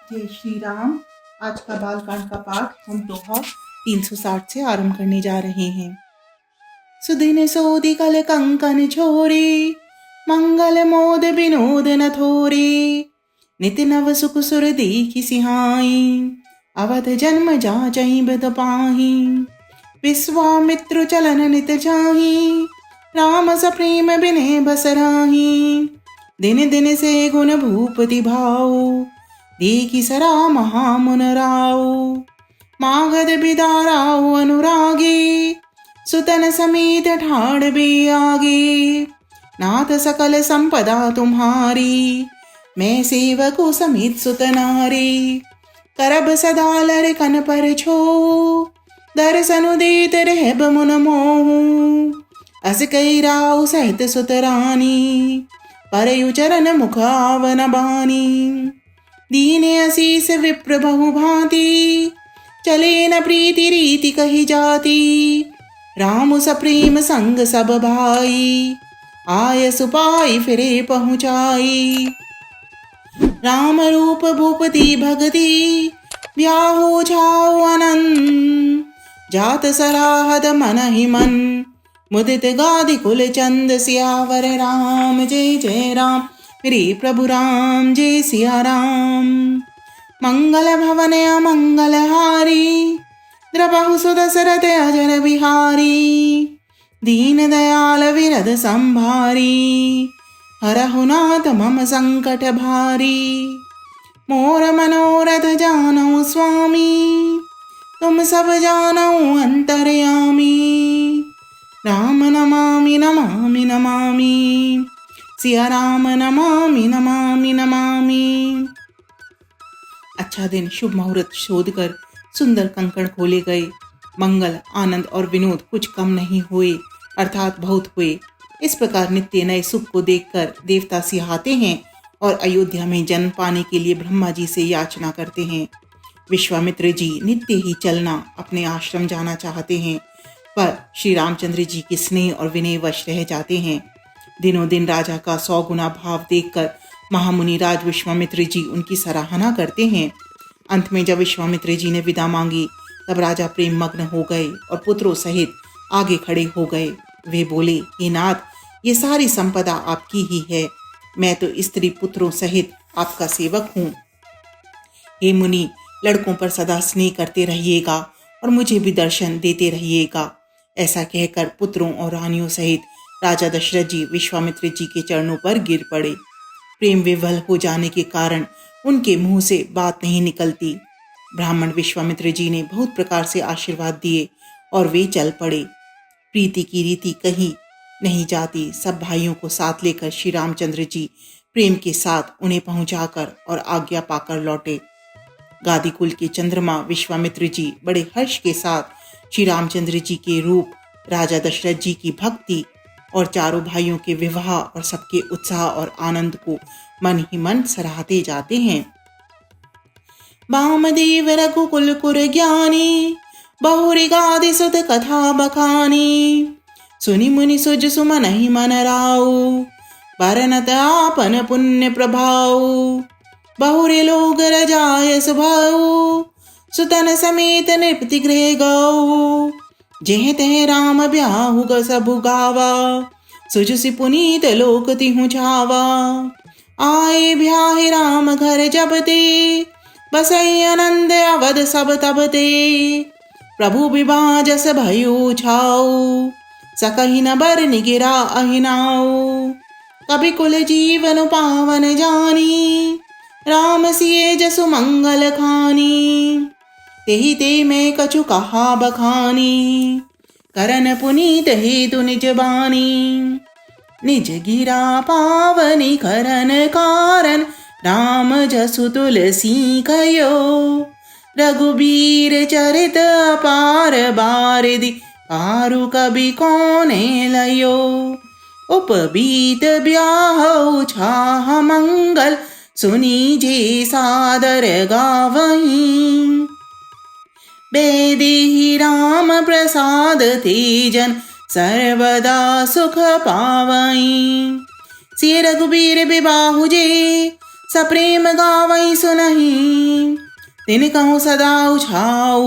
जय श्री राम। आज का बालकांड का पाठ हम दोहा 360 से आरंभ करने जा रहे हैं। सुदिन सोदि कल कंकन छोरे, मंगल मोद विनोद न थोरे। नित नव सुख सुर देखि सिहाई, अवध जन्म जाचहि बद पाहि। विश्वामित्र चलन नित जाहि, राम स प्रेम बिने बस राहि। दिन दिन से गुण भूपति भाऊ, देखि सरा महामुन राव। मागध बिदाराव अनुरागी, सुतन समेत ठाड़ बे आगे। नाथ सकल संपदा तुम्हारी, मैं सेवको समेत सुत नारी। करब सदा लर कन पर छो, दर्शनु देत रहब मुन मोह। अस कई राव सहित सुत रानी, परयु चरण मुख आवन बानी। दीने असीस विप्र बहु भांति, चले न प्रीति रीति कही जाती। राम सप्रेम संग सब भाई, आय सुपाई फिरे पहुँचाई। राम रूप भूपति भगति, ब्याहो छाओ आनंद। जात सराहद मन ही मन, मुदित गादि कुल चंद। सियावर राम जय जय राम, मेरे प्रभु राम जय सिया राम। मंगल भवन अमंगल हारी, द्रबहु सुदशरथ अजर बिहारी। दीन दयाल विरद संभारी, हरहु नाथ मम संकट भारी। मोर मनोरथ जानौ स्वामी, तुम सब जानौ अंतर्यामी। राम नमामि नमामि नमामि, सिया राम नमामि नमामि नमामि। अच्छा दिन शुभ मुहूर्त शोध कर सुंदर कंकण खोले गए। मंगल आनंद और विनोद कुछ कम नहीं हुए, अर्थात बहुत हुए। इस प्रकार नित्य नए सुख को देखकर देवता सिहाते हैं और अयोध्या में जन्म पाने के लिए ब्रह्मा जी से याचना करते हैं। विश्वामित्र जी नित्य ही चलना अपने आश्रम जाना चाहते हैं, पर श्री रामचंद्र जी के स्नेह और विनय वश रह जाते हैं। दिनों दिन राजा का 100 गुना भाव देखकर महामुनि राज विश्वामित्र जी उनकी सराहना करते हैं। अंत में जब विश्वामित्र जी ने विदा मांगी, तब राजा प्रेम मग्न हो गए और पुत्रों सहित आगे खड़े हो गए। वे बोले, हे नाथ, ये सारी संपदा आपकी ही है, मैं तो स्त्री पुत्रों सहित आपका सेवक हूँ। हे मुनि, लड़कों पर सदा स्नेह करते रहिएगा और मुझे भी दर्शन देते रहिएगा। ऐसा कहकर पुत्रों और रानियों सहित राजा दशरथ जी विश्वामित्र जी के चरणों पर गिर पड़े। प्रेम विवल हो जाने के कारण उनके मुंह से बात नहीं निकलती। ब्राह्मण विश्वामित्र जी ने बहुत प्रकार से आशीर्वाद दिए और वे चल पड़े। प्रीति की रीति कहीं नहीं जाती। सब भाइयों को साथ लेकर श्री रामचंद्र जी प्रेम के साथ उन्हें पहुंचाकर और आज्ञा पाकर लौटे। गादीकुल के चंद्रमा विश्वामित्र जी बड़े हर्ष के साथ श्री रामचंद्र जी के रूप, राजा दशरथ जी की भक्ति और चारों भाइयों के विवाह और सबके उत्साह और आनंद को मन ही मन सराहते जाते हैं। वामदेव रघुकुल कुर ज्ञानी, बहुरी गादि सुत कथा बखानी। सुनि मुनि सुज सुमन ही मन राउ, बरनत आपन पुण्य प्रभाव। बहुरे लोग रजाय सुभाऊ, सुतन समेत नृपति गृह गौ। जेह तेह राम ब्याहु सबु गावा, सुजसि पुनीत लोक तिहु छावा। आए ब्याहि राम घर जबते, बसई आनंद अवध सब तबते। प्रभु विवाह जस भयो छाऊ, सकहि न बर निगिरा अहिनाऊ। कभी कुल जीवन पावन जानी, राम सिए जसु मंगल खानी। तेहि ते मैं कछु कहा बखानी, करन पुनीत हेतु निज बानी। निज गिरा पावनी करन कारण, राम जसु तुलसी कयो। रघुबीर चरित अपार बारिदि, पारु कवि कोने लयो। उपबीत ब्याहु छाह मंगल, सुनी जे सादर गावहीं। बेदेहि राम प्रसाद तेजन, सर्वदा सुख पावहीं। सिय रघुबीर बिबाहु जे, सप्रेम गावई सुनहि। तिन कहूँ सदा उछाऊ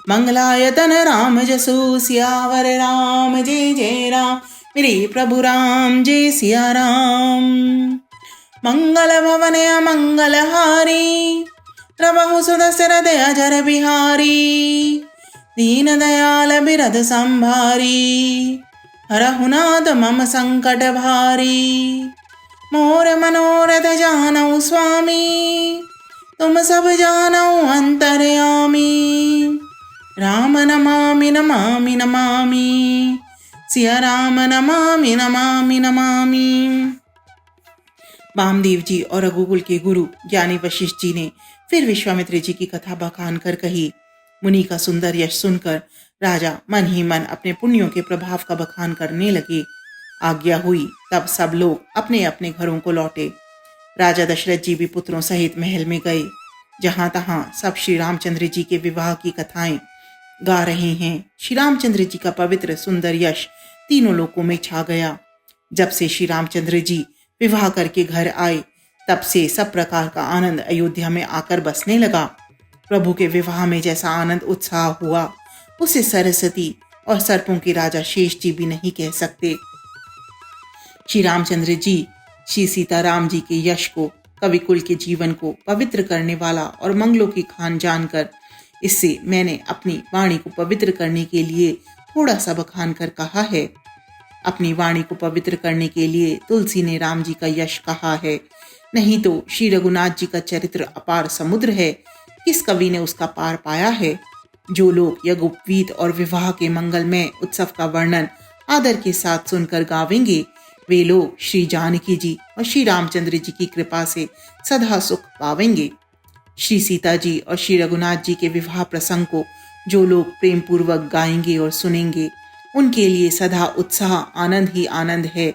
मंगलायतन राम जसु सियावर राम जय जय राम मेरे प्रभु राम जय सिया राम। मंगल भवन मंगल हारी प्रभु सुदशरथ अजर बिहारी दीन दयाल बिरध संभारी हरहु नाथ मम संकट भारी मोर मनोरथ जानऊ स्वामी तुम सब जानऊ अंतर्यामी राम नमामि नमामि नमामि सिया राम नमामि नमामि नमामि। वामदेव जी और रघुकुल के गुरु ज्ञानी वशिष्ठ जी ने फिर विश्वामित्र जी की कथा बखान कर कही। मुनि का सुंदर यश सुनकर राजा मन ही मन अपने पुण्यों के प्रभाव का बखान करने लगे। आज्ञा हुई तब सब लोग अपने अपने घरों को लौटे। राजा दशरथ जी भी पुत्रों सहित महल में गए। जहां तहां सब श्री रामचंद्र जी के विवाह की कथाएं गा रहे हैं। श्री रामचंद्र जी का पवित्र सुंदर यश तीनों लोकों में छा गया। जब से श्री रामचंद्र जी विवाह करके घर आए तब से सब प्रकार का आनंद अयोध्या में आकर बसने लगा। प्रभु के विवाह में जैसा आनंद उत्साह हुआ उसे सरस्वती और सर्पों के राजा शेष जी भी नहीं कह सकते। श्री रामचंद्र जी श्री सीताराम जी के यश को, कविकुल के जीवन को पवित्र करने वाला और मंगलों की खान जानकर इससे मैंने अपनी वाणी को पवित्र करने के लिए थोड़ा सा बखान कर कहा है। अपनी वाणी को पवित्र करने के लिए तुलसी ने राम जी का यश कहा है, नहीं तो श्री रघुनाथ जी का चरित्र अपार समुद्र है, किस कवि ने उसका पार पाया है। जो लोग यज्ञोपवीत और विवाह के मंगलमय उत्सव का वर्णन आदर के साथ सुनकर गावेंगे वे लोग श्री जानकी जी और श्री रामचंद्र जी की कृपा से सदा सुख पावेंगे। श्री सीता जी और श्री रघुनाथ जी के विवाह प्रसंग को जो लोग प्रेम पूर्वक गाएंगे और सुनेंगे उनके लिए सदा उत्साह आनंद ही आनंद है,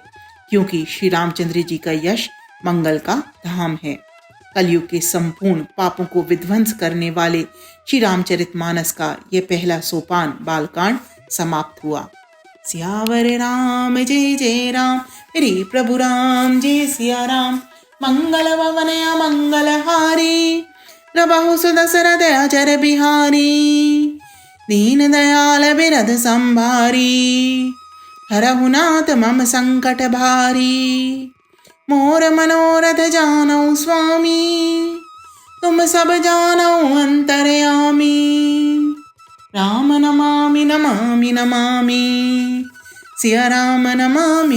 क्योंकि श्री रामचंद्र जी का यश मंगल का धाम है। कलयुग के संपूर्ण पापों को विध्वंस करने वाले श्री रामचरितमानस का यह पहला सोपान बालकांड समाप्त हुआ। सियावर राम जय जय राम मेरे प्रभु राम जय सिया राम। मंगल भवन मंगल हारी प्रभु सुदशरथ अजर बिहारी दीन दयाल बिरध संभारी हरहु नाथ मम संकट भारी मोर मनोरथ जानऊ स्वामी तुम सब जानऊ अंतर्यामी राम नमामि नमामि नमामि सिया राम नमामि।